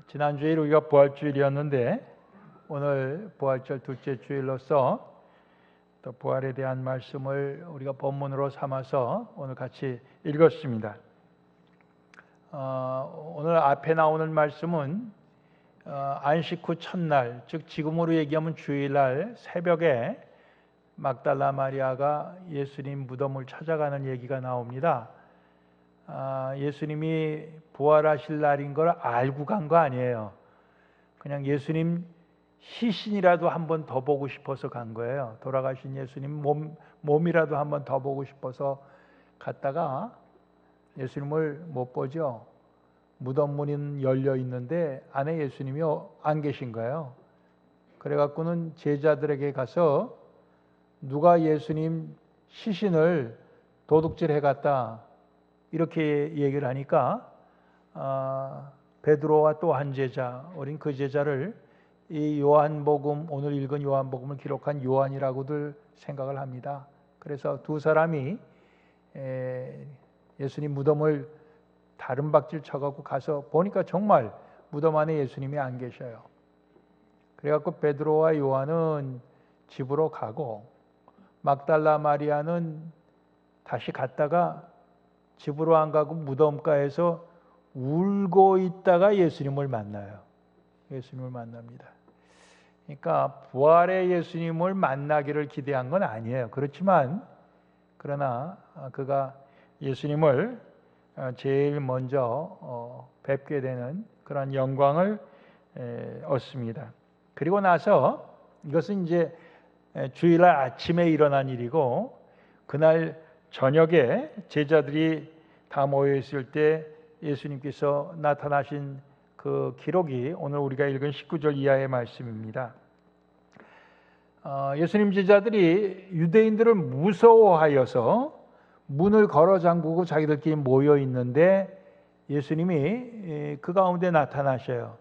지난주일 우리가 부활주일이었는데 오늘 부활절 둘째 주일로서 또 부활에 대한 말씀을 우리가 본문으로 삼아서 오늘 같이 읽었습니다. 오늘 앞에 나오는 말씀은 안식 후 첫날, 즉 지금으로 얘기하면 주일날 새벽에 막달라 마리아가 예수님 무덤을 찾아가는 얘기가 나옵니다. 예수님이 부활하실 날인 걸 알고 간 거 아니에요. 그냥 예수님 시신이라도 한 번 더 보고 싶어서 간 거예요. 돌아가신 예수님 몸이라도 한 번 더 보고 싶어서 갔다가 예수님을 못 보죠. 무덤 문은 열려 있는데 안에 예수님이 안 계신 거예요. 그래갖고는 제자들에게 가서 누가 예수님 시신을 도둑질해 갔다 이렇게 얘기를 하니까 베드로와 또 한 제자, 어린 그 제자를 이 요한복음, 오늘 읽은 요한복음을 기록한 요한이라고들 생각을 합니다. 그래서 두 사람이 예수님 무덤을 다른 박질 쳐갖고 가서 보니까 정말 무덤 안에 예수님이 안 계셔요. 그래갖고 베드로와 요한은 집으로 가고 막달라 마리아는 다시 갔다가 집으로 안 가고 무덤가에서 울고 있다가 예수님을 만나요. 예수님을 만납니다. 그러니까 부활의 예수님을 만나기를 기대한 건 아니에요. 그렇지만 그러나 그가 예수님을 제일 먼저 뵙게 되는 그런 영광을 얻습니다. 그리고 나서 이것은 이제 주일날 아침에 일어난 일이고 그날 저녁에 제자들이 다 모여 있을 때 예수님께서 나타나신 그 기록이 오늘 우리가 읽은 19절 이하의 말씀입니다. 예수님 제자들이 유대인들을 무서워하여서 문을 걸어 잠그고 자기들끼리 모여 있는데 예수님이 그 가운데 나타나셔요.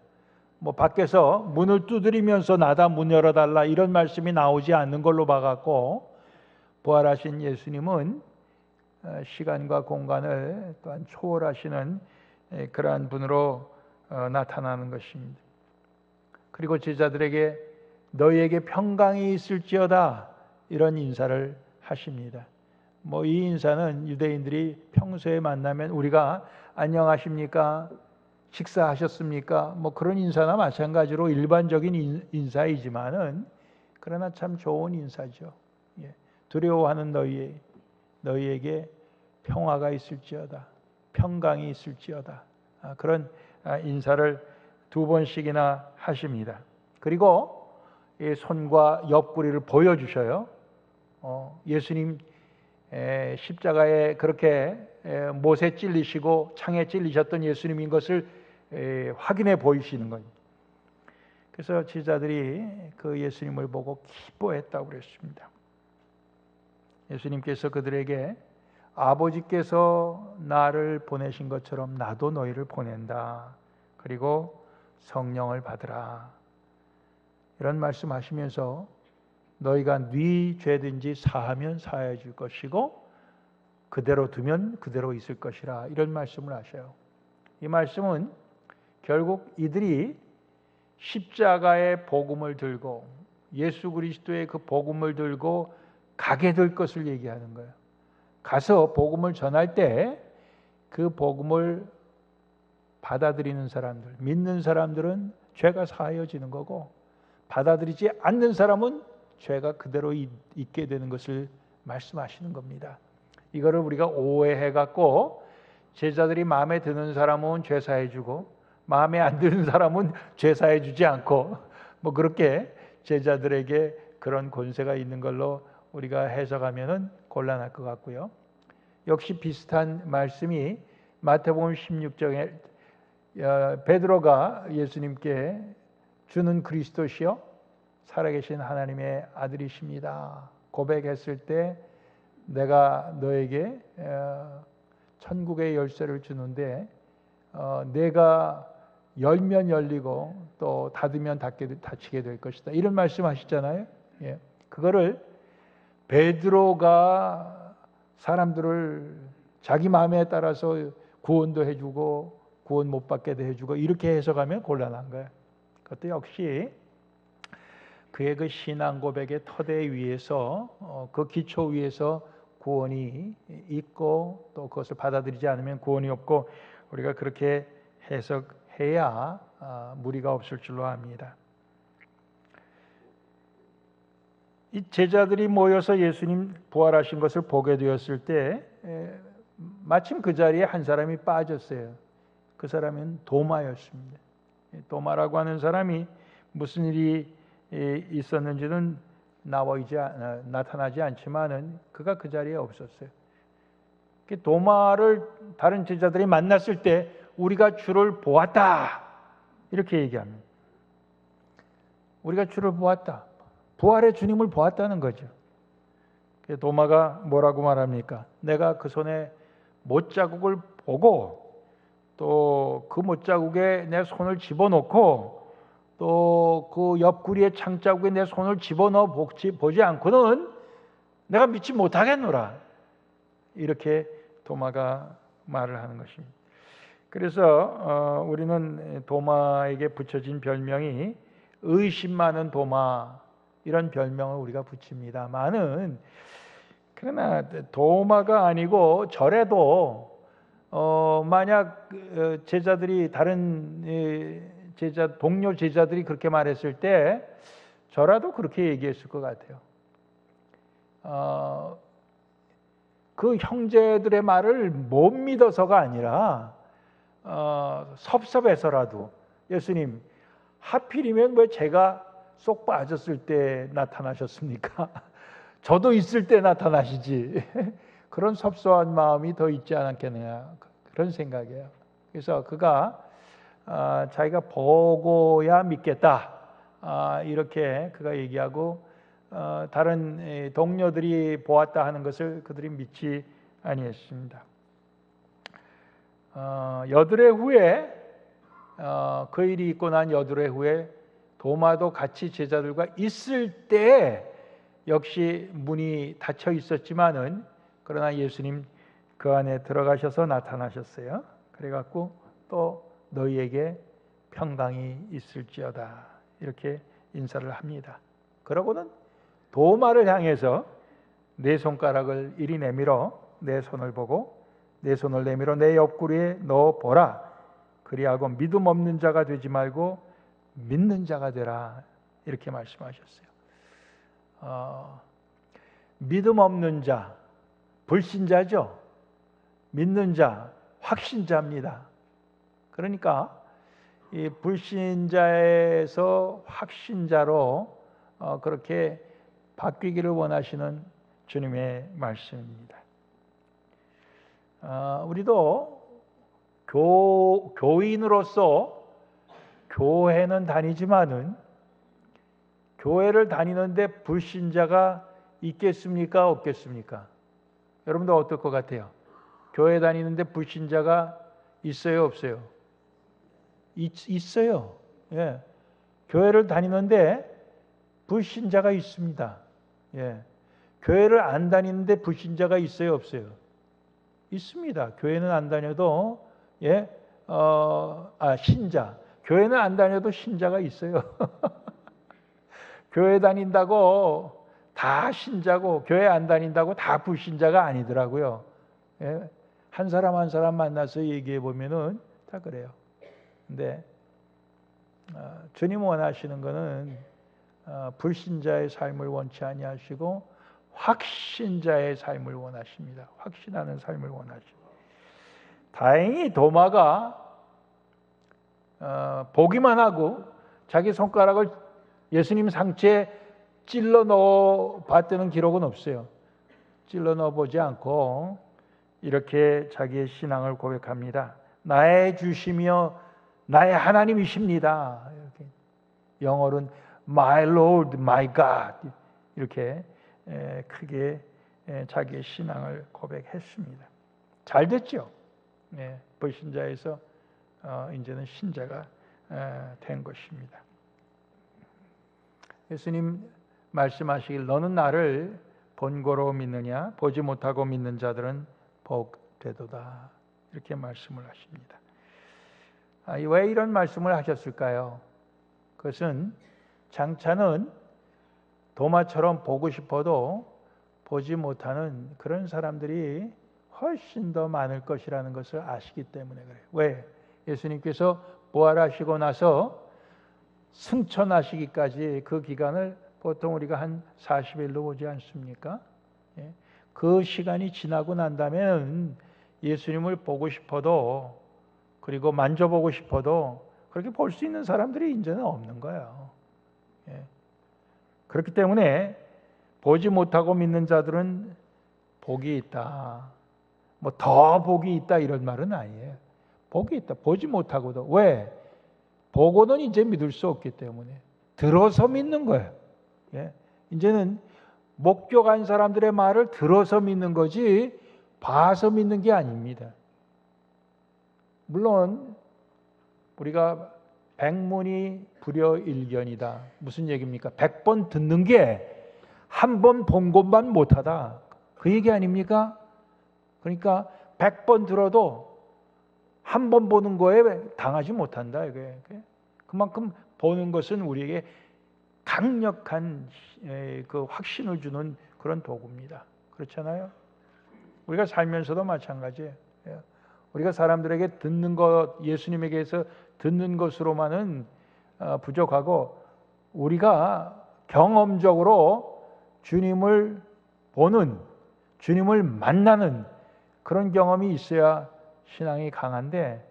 밖에서 문을 두드리면서 나다 문 열어달라 이런 말씀이 나오지 않는 걸로 봐갖고 부활하신 예수님은 시간과 공간을 또한 초월하시는 그러한 분으로 나타나는 것입니다. 그리고 제자들에게 너희에게 평강이 있을지어다 이런 인사를 하십니다. 이 인사는 유대인들이 평소에 만나면 우리가 안녕하십니까? 식사하셨습니까? 그런 인사나 마찬가지로 일반적인 인사이지만은 그러나 참 좋은 인사죠. 두려워하는 너희에게 평화가 있을지어다. 평강이 있을지어다. 그런 인사를 두 번씩이나 하십니다. 그리고 손과 옆구리를 보여주셔요. 예수님 십자가에 그렇게 못에 찔리시고 창에 찔리셨던 예수님인 것을 확인해 보이시는 거예요. 그래서 제자들이 그 예수님을 보고 기뻐했다고 그랬습니다. 예수님께서 그들에게 아버지께서 나를 보내신 것처럼 나도 너희를 보낸다. 그리고 성령을 받으라. 이런 말씀하시면서 너희가 네 죄든지 사하면 사해 줄 것이고 그대로 두면 그대로 있을 것이라. 이런 말씀을 하셔요. 이 말씀은 결국 이들이 십자가의 복음을 들고 예수 그리스도의 그 복음을 들고 가게 될 것을 얘기하는 거예요. 가서 복음을 전할 때 그 복음을 받아들이는 사람들, 믿는 사람들은 죄가 사하여지는 거고 받아들이지 않는 사람은 죄가 그대로 있게 되는 것을 말씀하시는 겁니다. 이거를 우리가 오해해갖고 제자들이 마음에 드는 사람은 죄 사해주고 마음에 안 드는 사람은 죄 사해주지 않고 그렇게 제자들에게 그런 권세가 있는 걸로 우리가 해석하면 곤란할 것 같고요. 역시 비슷한 말씀이 마태복음 16장에 베드로가 예수님께 주는 그리스도시요 살아계신 하나님의 아들이십니다 고백했을 때 내가 너에게 천국의 열쇠를 주는데 내가 열면 열리고 또 닫으면 닫히게 될 것이다. 이런 말씀하시잖아요. 그거를 베드로가 사람들을 자기 마음에 따라서 구원도 해주고 구원 못 받게도 해주고 이렇게 해석하면 곤란한 거예요. 그것도 역시 그의 그 신앙 고백의 터대 위에서 그 기초 위에서 구원이 있고 또 그것을 받아들이지 않으면 구원이 없고 우리가 그렇게 해석해야 무리가 없을 줄로 압니다. 이 제자들이 모여서 예수님 부활하신 것을 보게 되었을 때 마침 그 자리에 한 사람이 빠졌어요. 그 사람은 도마였습니다. 도마라고 하는 사람이 무슨 일이 있었는지는 나타나지 않지만은 그가 그 자리에 없었어요. 도마를 다른 제자들이 만났을 때 우리가 주를 보았다 이렇게 얘기합니다. 우리가 주를 보았다. 부활의 주님을 보았다는 거죠. 도마가 뭐라고 말합니까? 내가 그 손에 못자국을 보고 또 그 못자국에 내 손을 집어넣고 또 그 옆구리의 창자국에 내 손을 집어넣어 보지 않고는 내가 믿지 못하겠노라. 이렇게 도마가 말을 하는 것입니다. 그래서 우리는 도마에게 붙여진 별명이 의심 많은 도마 이런 별명을 우리가 붙입니다만은 그러나 도마가 아니고 절에도 만약 제자들이 다른 동료 제자들이 그렇게 말했을 때 저라도 그렇게 얘기했을 것 같아요. 그 형제들의 말을 못 믿어서가 아니라 섭섭해서라도 예수님 하필이면 왜 제가 쏙 빠졌을 때 나타나셨습니까? 저도 있을 때 나타나시지. 그런 섭섭한 마음이 더 있지 않았겠느냐 그런 생각이에요. 그래서 그가 자기가 보고야 믿겠다 이렇게 그가 얘기하고 다른 동료들이 보았다 하는 것을 그들이 믿지 아니했습니다. 여드레 후에 그 일이 있고 난 여드레 후에 도마도 같이 제자들과 있을 때 역시 문이 닫혀 있었지만은 그러나 예수님 그 안에 들어가셔서 나타나셨어요. 그래갖고 또 너희에게 평강이 있을지어다 이렇게 인사를 합니다. 그러고는 도마를 향해서 내 손가락을 이리 내밀어 내 손을 보고 내 손을 내밀어 내 옆구리에 넣어 보라. 그리하고 믿음 없는 자가 되지 말고 믿는 자가 되라 이렇게 말씀하셨어요. 믿음 없는 자, 불신자죠. 믿는 자, 확신자입니다. 그러니까 이 불신자에서 확신자로 그렇게 바뀌기를 원하시는 주님의 말씀입니다. 우리도 교인으로서 교회는 다니지만은 교회를 다니는데 불신자가 있겠습니까? 없겠습니까? 여러분들 어떨 것 같아요? 교회 다니는데 불신자가 있어요? 없어요? 있어요. 예. 교회를 다니는데 불신자가 있습니다. 예. 교회를 안 다니는데 불신자가 있어요? 없어요? 있습니다. 교회는 안 다녀도 신자. 교회는 안 다녀도 신자가 있어요. 교회 다닌다고 다 신자고 교회 안 다닌다고 다 불신자가 아니더라고요. 예? 한 사람 한 사람 만나서 얘기해 보면은 다 그래요. 근데 주님 원하시는 것은 불신자의 삶을 원치 아니하시고 확신자의 삶을 원하십니다. 확신하는 삶을 원하십니다. 다행히 도마가 보기만 하고 자기 손가락을 예수님 상체에 찔러 넣어 봤다는 기록은 없어요. 찔러 넣어 보지 않고 이렇게 자기의 신앙을 고백합니다. 나의 주시며 나의 하나님이십니다. 이렇게. 영어로는 My Lord, My God 이렇게 크게 자기의 신앙을 고백했습니다. 잘 됐죠. 불신자에서 이제는 신자가 된 것입니다. 예수님 말씀하시길 너는 나를 본고로 믿느냐 보지 못하고 믿는 자들은 복되도다 이렇게 말씀을 하십니다. 왜 이런 말씀을 하셨을까요? 그것은 장차는 도마처럼 보고 싶어도 보지 못하는 그런 사람들이 훨씬 더 많을 것이라는 것을 아시기 때문에 그래요. 왜? 예수님께서 부활하시고 나서 승천하시기까지 그 기간을 보통 우리가 한 40일로 보지 않습니까? 예. 그 시간이 지나고 난 다음에는 예수님을 보고 싶어도 그리고 만져보고 싶어도 그렇게 볼 수 있는 사람들이 이제는 없는 거예요. 예. 그렇기 때문에 보지 못하고 믿는 자들은 복이 있다. 뭐 더 복이 있다 이런 말은 아니에요. 복이 있다. 보지 못하고도. 왜? 보고는 이제 믿을 수 없기 때문에 들어서 믿는 거예요. 예. 이제는 목격한 사람들의 말을 들어서 믿는 거지 봐서 믿는 게 아닙니다. 물론 우리가 백문이 불여일견이다. 무슨 얘기입니까? 100번 듣는 게 한 번 본 것만 못하다. 그 얘기 아닙니까? 그러니까 100번 들어도 한 번 보는 거에 당하지 못한다. 이게 그만큼 보는 것은 우리에게 강력한 그 확신을 주는 그런 도구입니다. 그렇잖아요? 우리가 살면서도 마찬가지예요. 우리가 사람들에게 듣는 것, 예수님에게서 듣는 것으로만은 부족하고 우리가 경험적으로 주님을 보는, 주님을 만나는 그런 경험이 있어야 신앙이 강한데,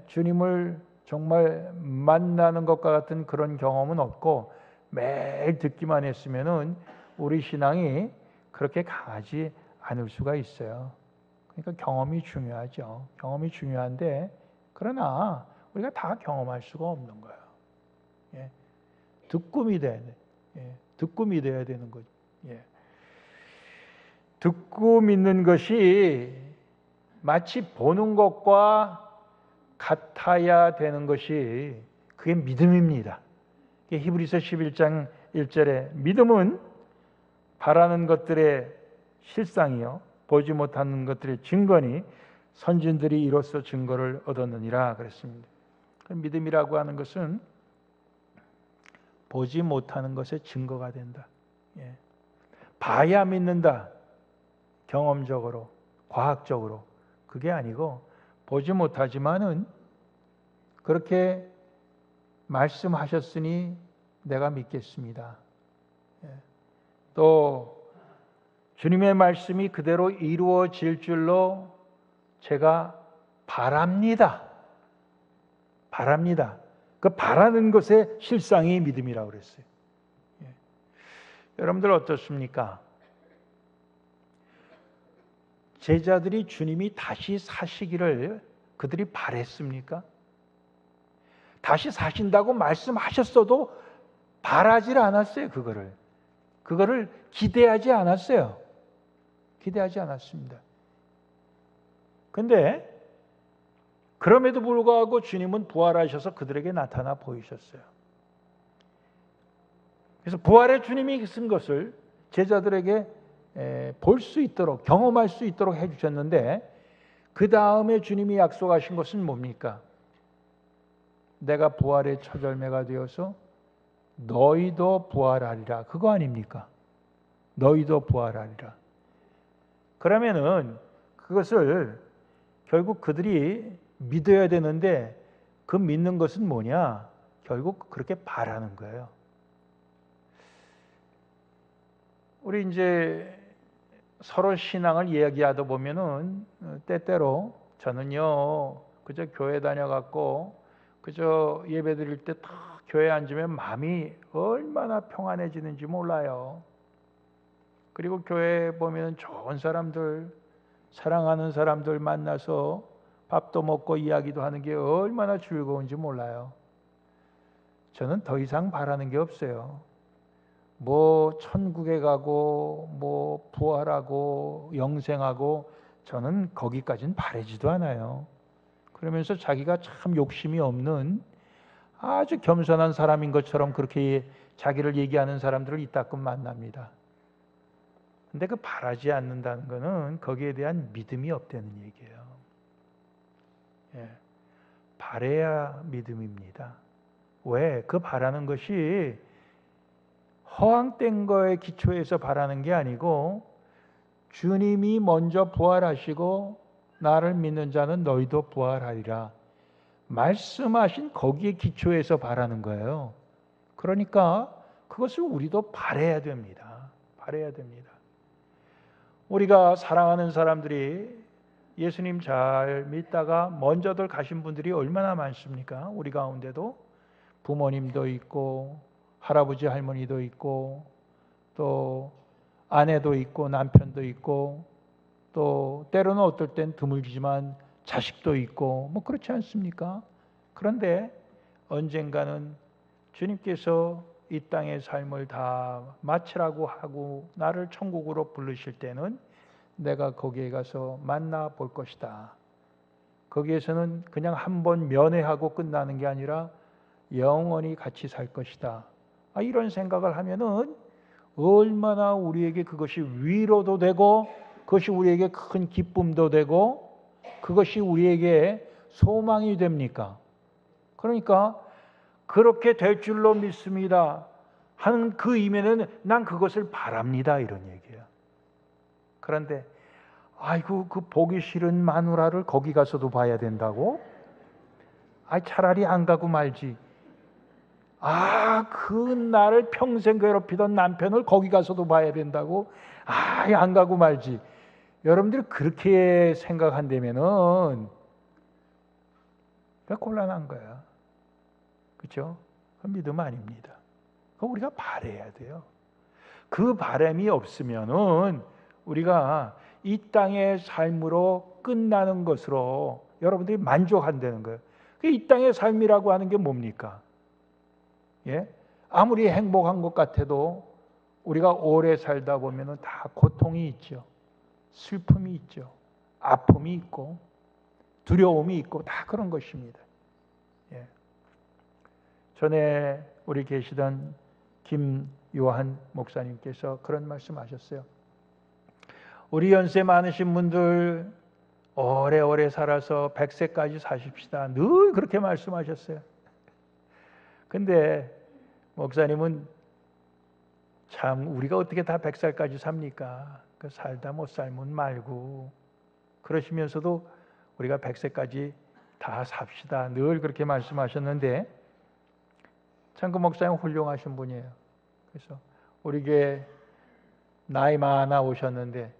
주님을 정말 만나는 것과 같은 그런 경험은 없고 매일 듣기만 했으면은 우리 신앙이 그렇게 강하지 않을 수가 있어요. 그러니까 경험이 중요하죠. 경험이 중요한데 그러나 우리가 다 경험할 수가 없는 거예요. 듣고 믿어야 돼. 듣고 믿어야 되는 거죠. 듣고 믿는 것이 마치 보는 것과 같아야 되는 것이 그게 믿음입니다. 히브리서 11장 1절에 믿음은 바라는 것들의 실상이요 보지 못하는 것들의 증거니 선진들이 이로써 증거를 얻었느니라 그랬습니다. 믿음이라고 하는 것은 보지 못하는 것의 증거가 된다. 봐야 믿는다. 경험적으로, 과학적으로. 그게 아니고 보지 못하지만은 그렇게 말씀하셨으니 내가 믿겠습니다. 또 주님의 말씀이 그대로 이루어질 줄로 제가 바랍니다. 바랍니다. 그 바라는 것의 실상이 믿음이라고 그랬어요. 여러분들 어떻습니까? 제자들이 주님이 다시 사시기를 그들이 바랬습니까? 다시 사신다고 말씀하셨어도 바라질 않았어요. 그거를 기대하지 않았어요. 기대하지 않았습니다. 근데 그럼에도 불구하고 주님은 부활하셔서 그들에게 나타나 보이셨어요. 그래서 부활의 주님이 쓴 것을 제자들에게 볼 수 있도록 경험할 수 있도록 해주셨는데 그 다음에 주님이 약속하신 것은 뭡니까? 내가 부활의 첫 열매가 되어서 너희도 부활하리라. 그거 아닙니까? 너희도 부활하리라. 그러면은 그것을 결국 그들이 믿어야 되는데 그 믿는 것은 뭐냐? 결국 그렇게 바라는 거예요. 우리 이제 서로 신앙을 이야기하다 보면은 때때로 저는요 그저 교회 다녀갖고 그저 예배 드릴 때 딱 교회 앉으면 마음이 얼마나 평안해지는지 몰라요. 그리고 교회에 보면 좋은 사람들, 사랑하는 사람들 만나서 밥도 먹고 이야기도 하는 게 얼마나 즐거운지 몰라요. 저는 더 이상 바라는 게 없어요. 뭐 천국에 가고 뭐 부활하고 영생하고 저는 거기까지는 바라지도 않아요. 그러면서 자기가 참 욕심이 없는 아주 겸손한 사람인 것처럼 그렇게 자기를 얘기하는 사람들을 이따금 만납니다. 근데 그 바라지 않는다는 것은 거기에 대한 믿음이 없다는 얘기예요. 바라야 믿음입니다. 왜? 그 바라는 것이 허황된 거에 기초해서 바라는 게 아니고 주님이 먼저 부활하시고 나를 믿는 자는 너희도 부활하리라 말씀하신 거기에 기초해서 바라는 거예요. 그러니까 그것을 우리도 바라야 됩니다. 바라야 됩니다. 우리가 사랑하는 사람들이 예수님 잘 믿다가 먼저들 가신 분들이 얼마나 많습니까? 우리 가운데도 부모님도 있고 할아버지 할머니도 있고 또 아내도 있고 남편도 있고 또 때로는 어떨 땐 드물지만 자식도 있고 뭐 그렇지 않습니까? 그런데 언젠가는 주님께서 이 땅의 삶을 다 마치라고 하고 나를 천국으로 부르실 때는 내가 거기에 가서 만나 볼 것이다. 거기에서는 그냥 한번 면회하고 끝나는 게 아니라 영원히 같이 살 것이다. 이런 생각을 하면은 얼마나 우리에게 그것이 위로도 되고 그것이 우리에게 큰 기쁨도 되고 그것이 우리에게 소망이 됩니까? 그러니까 그렇게 될 줄로 믿습니다 하는 그 의미는 난 그것을 바랍니다 이런 얘기예요. 그런데 아이고 그 보기 싫은 마누라를 거기 가서도 봐야 된다고? 차라리 안 가고 말지. 그 나를 평생 괴롭히던 남편을 거기 가서도 봐야 된다고? 안 가고 말지. 여러분들이 그렇게 생각한다면은 곤란한 거야. 그렇죠? 믿음 아닙니다. 그거 우리가 바라야 돼요. 그 바람이 없으면은 우리가 이 땅의 삶으로 끝나는 것으로 여러분들이 만족한다는 거예요. 이 땅의 삶이라고 하는 게 뭡니까? 예? 아무리 행복한 것 같아도 우리가 오래 살다 보면은 다 고통이 있죠. 슬픔이 있죠. 아픔이 있고 두려움이 있고 다 그런 것입니다. 예. 전에 우리 계시던 김요한 목사님께서 그런 말씀하셨어요. 우리 연세 많으신 분들 오래오래 살아서 100세까지 사십시다. 늘 그렇게 말씀하셨어요. 근데 목사님은 참 우리가 어떻게 다 100살까지 삽니까? 그 살다 못 살면 말고 그러시면서도 우리가 100세까지 다 삽시다. 늘 그렇게 말씀하셨는데 참 그 목사님 훌륭하신 분이에요. 그래서 우리 교회 나이 많아 오셨는데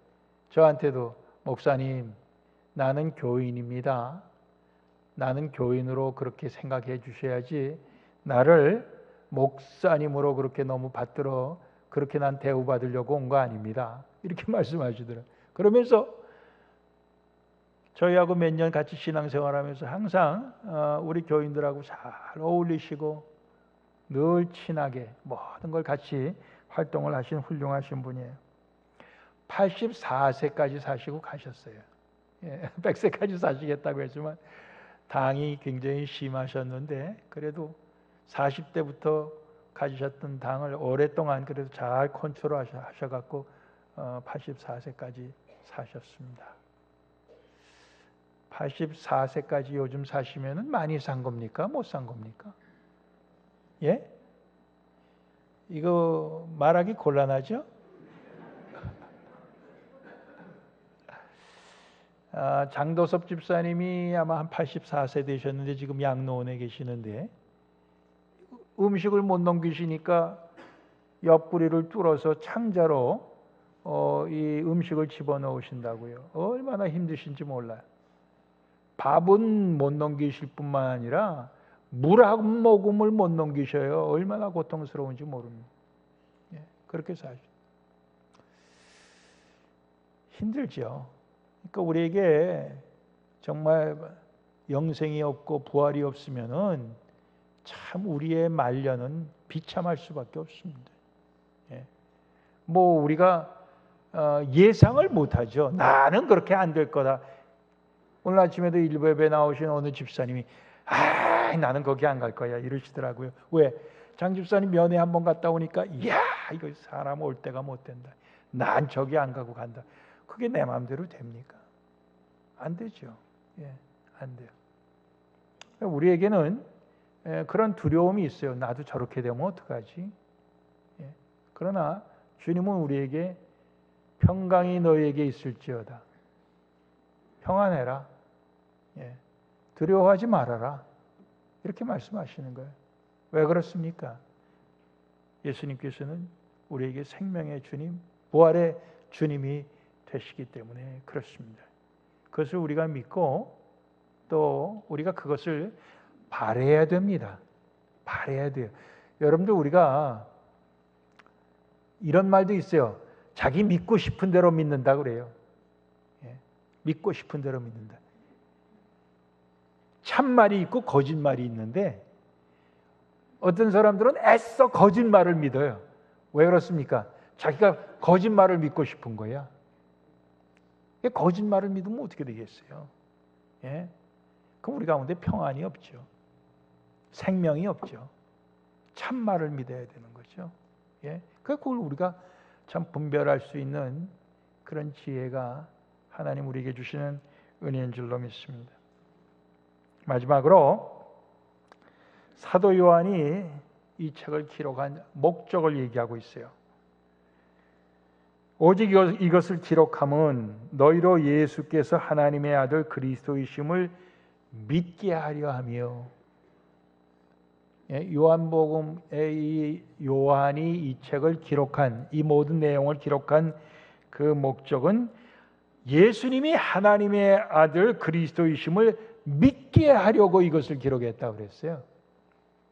저한테도 목사님 나는 교인입니다. 나는 교인으로 그렇게 생각해 주셔야지 나를 목사님으로 그렇게 너무 받들어 그렇게 난 대우받으려고 온 거 아닙니다. 이렇게 말씀하시더라고요. 그러면서 저희하고 몇 년 같이 신앙생활하면서 항상 우리 교인들하고 잘 어울리시고 늘 친하게 모든 걸 같이 활동을 하신 훌륭하신 분이에요. 84세까지 사시고 가셨어요. 100세까지 사시겠다고 했지만 당이 굉장히 심하셨는데 그래도 40대부터 가지셨던 당을 오랫동안 그래도 잘 컨트롤 하셔갖고 84세까지 사셨습니다. 84세까지 요즘 사시면은 많이 산 겁니까? 못 산 겁니까? 예? 이거 말하기 곤란하죠? 장도섭 집사님이 아마 한 84세 되셨는데 지금 양로원에 계시는데 음식을 못 넘기시니까 옆구리를 뚫어서 창자로 이 음식을 집어넣으신다고요. 얼마나 힘드신지 몰라요. 밥은 못 넘기실 뿐만 아니라 물 한 모금을 못 넘기셔요. 얼마나 고통스러운지 모릅니다. 그렇게 사죠. 힘들죠. 그러니까 우리에게 정말 영생이 없고 부활이 없으면은 참 우리의 말년은 비참할 수밖에 없습니다. 뭐 우리가 예상을 못하죠. 나는 그렇게 안 될 거다. 오늘 아침에도 일부 예배 나오신 어느 집사님이 나는 거기 안 갈 거야 이러시더라고요. 왜? 장 집사님 면회 한번 갔다 오니까 이야 이거 사람 올 때가 못 된다. 난 저기 안 가고 간다. 그게 내 마음대로 됩니까? 안 되죠. 안 돼요. 우리에게는 그런 두려움이 있어요. 나도 저렇게 되면 어떡하지? 그러나 주님은 우리에게 평강이 너희에게 있을지어다. 평안해라. 두려워하지 말아라. 이렇게 말씀하시는 거예요. 왜 그렇습니까? 예수님께서는 우리에게 생명의 주님, 부활의 주님이 되시기 때문에 그렇습니다. 그것을 우리가 믿고 또 우리가 그것을 바라야 됩니다. 바라야 돼요. 여러분들, 우리가 이런 말도 있어요. 자기 믿고 싶은 대로 믿는다 그래요. 믿고 싶은 대로 믿는다. 참말이 있고 거짓말이 있는데 어떤 사람들은 애써 거짓말을 믿어요. 왜 그렇습니까? 자기가 거짓말을 믿고 싶은 거야. 거짓말을 믿으면 어떻게 되겠어요? 그럼 우리 가운데 평안이 없죠. 생명이 없죠. 참말을 믿어야 되는 거죠. 그걸 우리가 참 분별할 수 있는 그런 지혜가 하나님 우리에게 주시는 은혜인 줄로 믿습니다. 마지막으로 사도 요한이 이 책을 기록한 목적을 얘기하고 있어요. 오직 이것을 기록함은 너희로 예수께서 하나님의 아들 그리스도이심을 믿게 하려 하며, 요한복음의 요한이 이 책을 기록한, 이 모든 내용을 기록한 그 목적은 예수님이 하나님의 아들 그리스도이심을 믿게 하려고 이것을 기록했다고 그랬어요.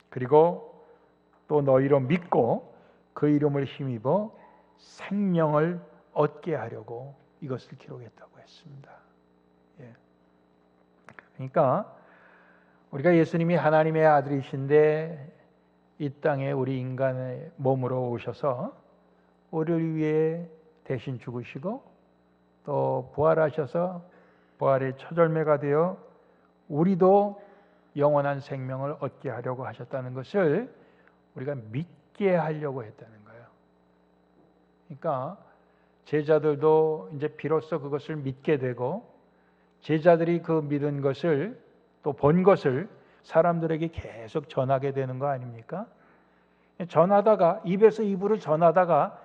그리고 또 너희로 믿고 그 이름을 힘입어 생명을 얻게 하려고 이것을 기록했다고 했습니다. 그러니까 우리가 예수님이 하나님의 아들이신데 이 땅에 우리 인간의 몸으로 오셔서 우리를 위해 대신 죽으시고 또 부활하셔서 부활의 처절매가 되어 우리도 영원한 생명을 얻게 하려고 하셨다는 것을 우리가 믿게 하려고 했다는 거예요. 그러니까 제자들도 이제 비로소 그것을 믿게 되고, 제자들이 그 믿은 것을 또 본 것을 사람들에게 계속 전하게 되는 거 아닙니까? 전하다가 입에서 입으로 전하다가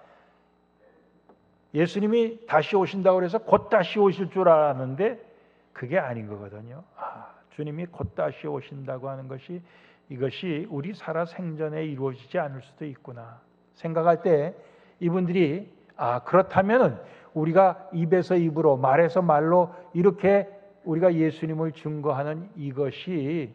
예수님이 다시 오신다고 해서 곧 다시 오실 줄 알았는데 그게 아닌 거거든요. 주님이 곧 다시 오신다고 하는 것이, 이것이 우리 살아 생전에 이루어지지 않을 수도 있구나 생각할 때 이분들이 그렇다면 우리가 입에서 입으로, 말에서 말로 이렇게 우리가 예수님을 증거하는 이것이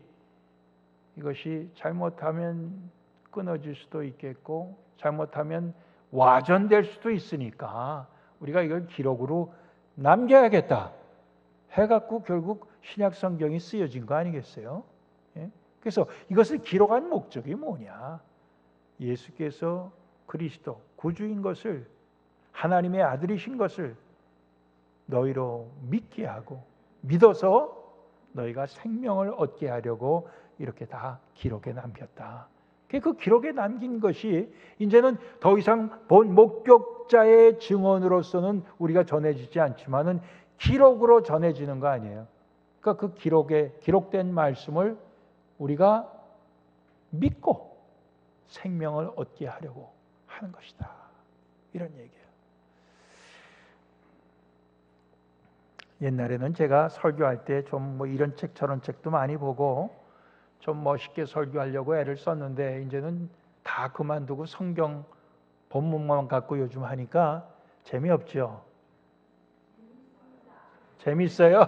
잘못하면 끊어질 수도 있겠고 잘못하면 와전될 수도 있으니까 우리가 이걸 기록으로 남겨야겠다 해갖고 결국 신약 성경이 쓰여진 거 아니겠어요? 그래서 이것을 기록한 목적이 뭐냐? 예수께서 그리스도 구주인 것을, 하나님의 아들이신 것을 너희로 믿게 하고 믿어서 너희가 생명을 얻게 하려고 이렇게 다 기록에 남겼다. 그 기록에 남긴 것이 이제는 더 이상 본 목격자의 증언으로서는 우리가 전해지지 않지만은 기록으로 전해지는 거 아니에요. 그러니까 그 기록에 기록된 말씀을 우리가 믿고 생명을 얻게 하려고 하는 것이다. 이런 얘기예요. 옛날에는 제가 설교할 때 좀 이런 책 저런 책도 많이 보고 좀 멋있게 설교하려고 애를 썼는데 이제는 다 그만두고 성경 본문만 갖고 요즘 하니까 재미없죠. 재밌어요?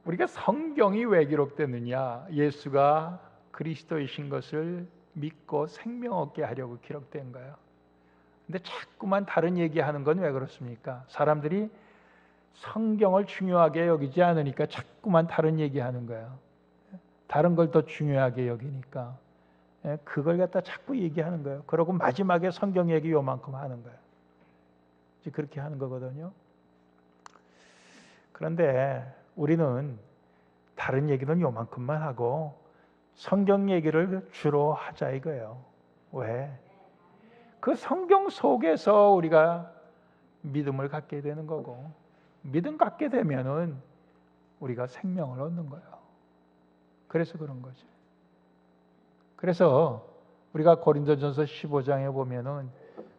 우리가 성경이 왜 기록됐느냐? 예수가 그리스도이신 것을 믿고 생명 얻게 하려고 기록된 거예요. 근데 자꾸만 다른 얘기하는 건 왜 그렇습니까? 사람들이 성경을 중요하게 여기지 않으니까 자꾸만 다른 얘기하는 거예요. 다른 걸 더 중요하게 여기니까 그걸 갖다 자꾸 얘기하는 거예요. 그러고 마지막에 성경 얘기 요만큼 하는 거예요. 이제 그렇게 하는 거거든요. 그런데 우리는 다른 얘기는 요만큼만 하고 성경 얘기를 주로 하자 이거예요. 왜? 그 성경 속에서 우리가 믿음을 갖게 되는 거고, 믿음 갖게 되면은 우리가 생명을 얻는 거예요. 그래서 그런 거죠. 그래서 우리가 고린도전서 15장에 보면은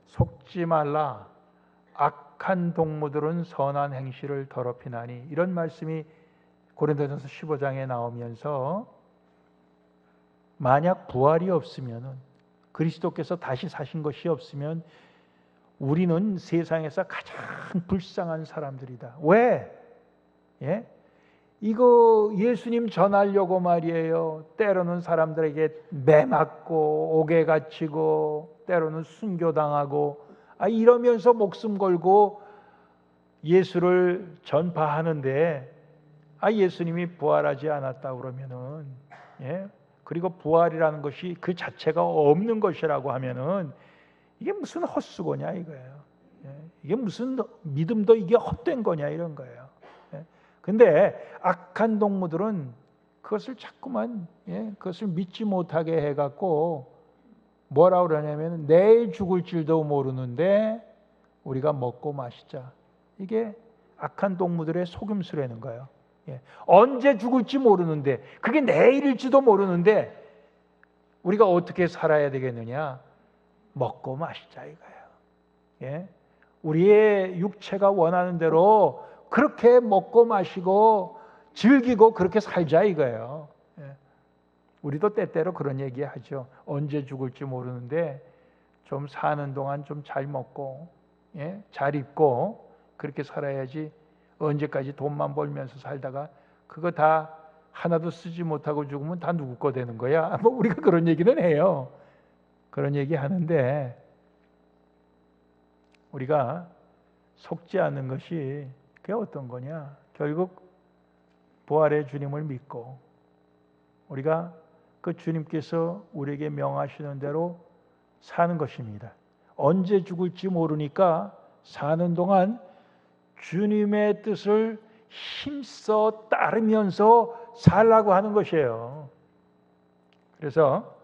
속지 말라, 악한 동무들은 선한 행실을 더럽히나니, 이런 말씀이 고린도전서 15장에 나오면서, 만약 부활이 없으면은, 그리스도께서 다시 사신 것이 없으면 우리는 세상에서 가장 불쌍한 사람들이다. 왜? 예? 이거 예수님 전하려고 말이에요. 때로는 사람들에게 매맞고 옥에 갇히고 때로는 순교당하고 이러면서 목숨 걸고 예수를 전파하는데, 예수님이 부활하지 않았다 그러면은, 그리고 부활이라는 것이 그 자체가 없는 것이라고 하면은 이게 무슨 헛수고냐 이거예요. 이게 무슨 믿음도 이게 헛된 거냐 이런 거예요. 근데 악한 동무들은 그것을 자꾸만 그것을 믿지 못하게 해갖고 뭐라 그러냐면, 내일 죽을 줄도 모르는데 우리가 먹고 마시자. 이게 악한 동무들의 속임수라는 거예요. 언제 죽을지 모르는데, 그게 내일일지도 모르는데 우리가 어떻게 살아야 되겠느냐? 먹고 마시자 이거예요. 우리의 육체가 원하는 대로 그렇게 먹고 마시고 즐기고 그렇게 살자 이거예요. 우리도 때때로 그런 얘기 하죠. 언제 죽을지 모르는데 좀 사는 동안 좀 잘 먹고 잘 입고 그렇게 살아야지, 언제까지 돈만 벌면서 살다가 그거 다 하나도 쓰지 못하고 죽으면 다 누구 거 되는 거야? 뭐 우리가 그런 얘기는 해요. 그런 얘기 하는데, 우리가 속지 않는 것이 그게 어떤 거냐? 결국 부활의 주님을 믿고 우리가 그 주님께서 우리에게 명하시는 대로 사는 것입니다. 언제 죽을지 모르니까 사는 동안 주님의 뜻을 힘써 따르면서 살라고 하는 것이에요. 그래서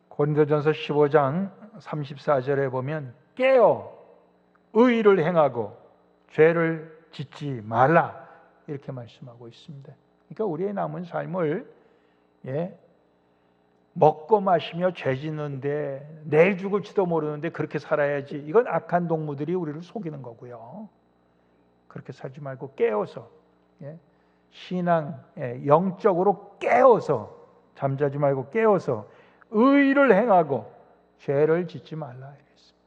고린도전서 15장 34절에 보면, 깨어 의를 행하고 죄를 짓지 말라, 이렇게 말씀하고 있습니다. 그러니까 우리의 남은 삶을 먹고 마시며 죄 짓는데, 내일 죽을지도 모르는데 그렇게 살아야지, 이건 악한 동무들이 우리를 속이는 거고요. 그렇게 살지 말고 깨어서, 신앙, 영적으로 깨어서, 잠자지 말고 깨어서 의를 행하고 죄를 짓지 말라 이랬습니다.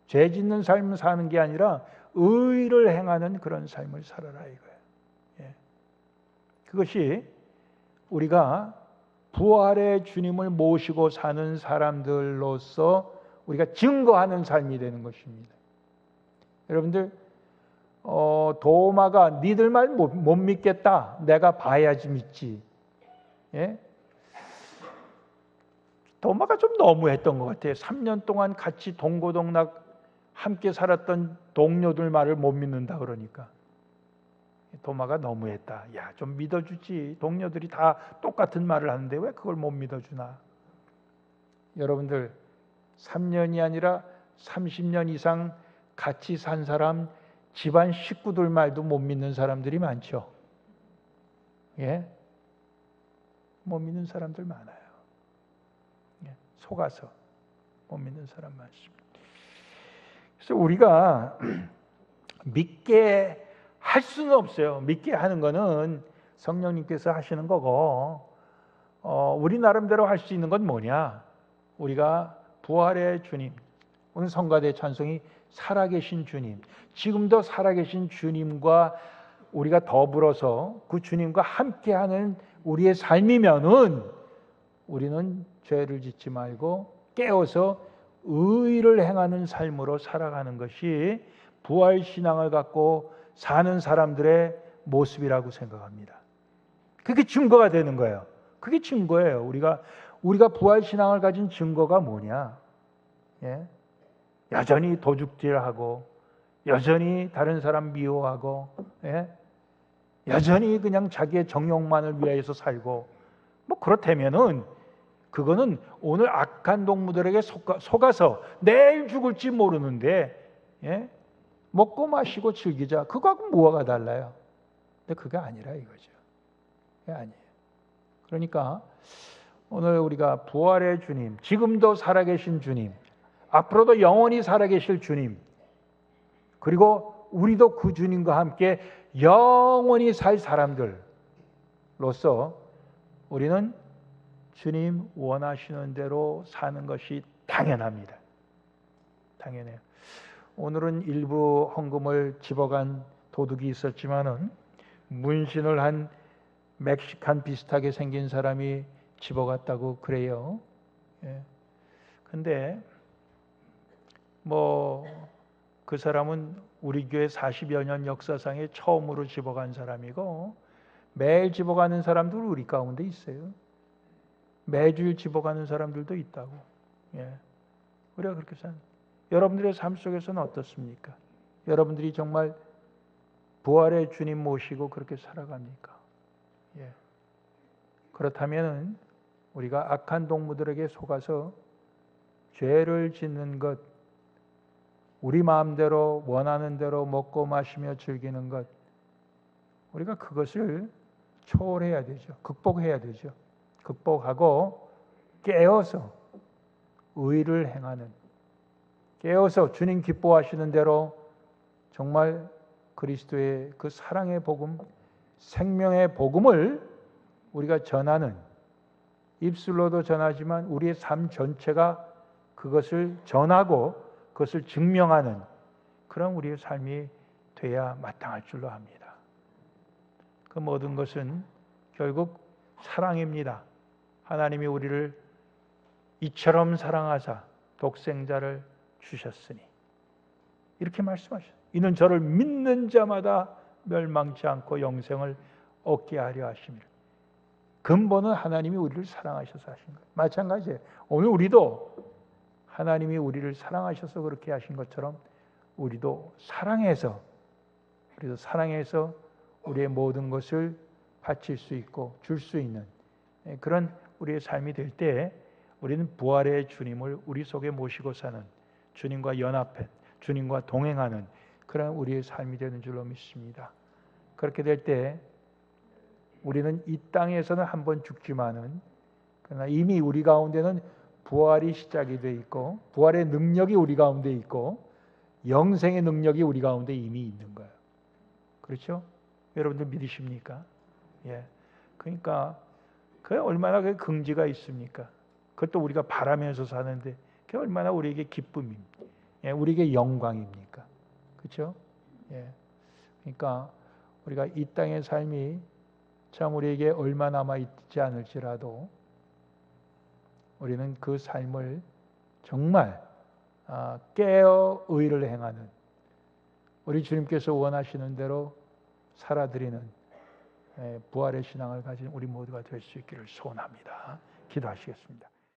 죄 짓는 삶을 사는 게 아니라 의를 행하는 그런 삶을 살아라 이거예요. 그것이 우리가 부활의 주님을 모시고 사는 사람들로서 우리가 증거하는 삶이 되는 것입니다. 여러분들, 도마가 니들 말 못 믿겠다, 내가 봐야지 믿지. 도마가 좀 너무했던 것 같아요. 3년 동안 같이 동고동락 함께 살았던 동료들 말을 못 믿는다 그러니까 도마가 너무했다. 야, 좀 믿어주지. 동료들이 다 똑같은 말을 하는데 왜 그걸 못 믿어주나? 여러분들, 3년이 아니라 30년 이상 같이 산 사람, 집안 식구들 말도 못 믿는 사람들이 많죠. 못 믿는 사람들 많아요. 속아서 못 믿는 사람 많습니다. 그래서 우리가 믿게 할 수는 없어요. 믿게 하는 거는 성령님께서 하시는 거고, 우리 나름대로 할 수 있는 건 뭐냐? 우리가 부활의 주님, 오늘 성가대 찬송이 살아계신 주님, 지금도 살아계신 주님과 우리가 더불어서 그 주님과 함께하는 우리의 삶이면은, 우리는 죄를 짓지 말고 깨어서 의를 행하는 삶으로 살아가는 것이 부활 신앙을 갖고 사는 사람들의 모습이라고 생각합니다. 그게 증거가 되는 거예요. 그게 증거예요. 우리가 부활 신앙을 가진 증거가 뭐냐? 여전히 도둑질하고, 여전히 다른 사람 미워하고, 여전히 그냥 자기의 정욕만을 위해서 살고, 뭐 그렇다면은 그거는 오늘 악한 동무들에게 속아서 내일 죽을지 모르는데, 예? 먹고 마시고 즐기자. 그거하고 뭐가 달라요? 근데 그게 아니라 이거죠. 그게 아니에요. 그러니까 오늘 우리가 부활의 주님, 지금도 살아계신 주님, 앞으로도 영원히 살아계실 주님, 그리고 우리도 그 주님과 함께 영원히 살 사람들로서 우리는 주님 원하시는 대로 사는 것이 당연합니다. 당연해요. 오늘은 일부 헌금을 집어간 도둑이 있었지만은 문신을 한 멕시칸 비슷하게 생긴 사람이 집어갔다고 그래요. 예. 근데 그 사람은 우리 교회 40여 년 역사상에 처음으로 집어간 사람이고, 매일 집어가는 사람들 우리 가운데 있어요. 매주일 집어가는 사람들도 있다고. 예. 우리가 그렇게 여러분들의 삶 속에서는 어떻습니까? 여러분들이 정말 부활의 주님 모시고 그렇게 살아갑니까? 예. 그렇다면 우리가 악한 동무들에게 속아서 죄를 짓는 것, 우리 마음대로 원하는 대로 먹고 마시며 즐기는 것, 우리가 그것을 초월해야 되죠. 극복해야 되죠. 극복하고 깨어서 의를 행하는, 깨어서 주님 기뻐하시는 대로 정말 그리스도의 그 사랑의 복음, 생명의 복음을 우리가 전하는, 입술로도 전하지만 우리의 삶 전체가 그것을 전하고 그것을 증명하는 그런 우리의 삶이 돼야 마땅할 줄로 압니다. 그 모든 것은 결국 사랑입니다. 하나님이 우리를 이처럼 사랑하사 독생자를 주셨으니, 이렇게 말씀하셨어요. 이는 저를 믿는 자마다 멸망치 않고 영생을 얻게 하려 하심이라. 근본은 하나님이 우리를 사랑하셔서 하신 거예요. 마찬가지예요. 오늘 우리도 하나님이 우리를 사랑하셔서 그렇게 하신 것처럼 우리도 사랑해서 우리의 모든 것을 바칠 수 있고 줄 수 있는 그런 우리의 삶이 될 때, 우리는 부활의 주님을 우리 속에 모시고 사는, 주님과 연합해 주님과 동행하는 그런 우리의 삶이 되는 줄로 믿습니다. 그렇게 될 때 우리는 이 땅에서는 한 번 죽지만은, 그러나 이미 우리 가운데는 부활이 시작이 돼 있고, 부활의 능력이 우리 가운데 있고, 영생의 능력이 우리 가운데 이미 있는 거예요. 그렇죠? 여러분들 믿으십니까? 예. 그러니까 그게 얼마나 그 긍지가 있습니까? 그것도 우리가 바라면서 사는데 그게 얼마나 우리에게 기쁨입니까? 예, 우리에게 영광입니까? 그렇죠? 예. 그러니까 우리가 이 땅의 삶이 참 우리에게 얼마 남아 있지 않을지라도 우리는 그 삶을 정말 깨어 의를 행하는, 우리 주님께서 원하시는 대로 살아드리는 부활의 신앙을 가진 우리 모두가 될 수 있기를 소원합니다. 기도하시겠습니다.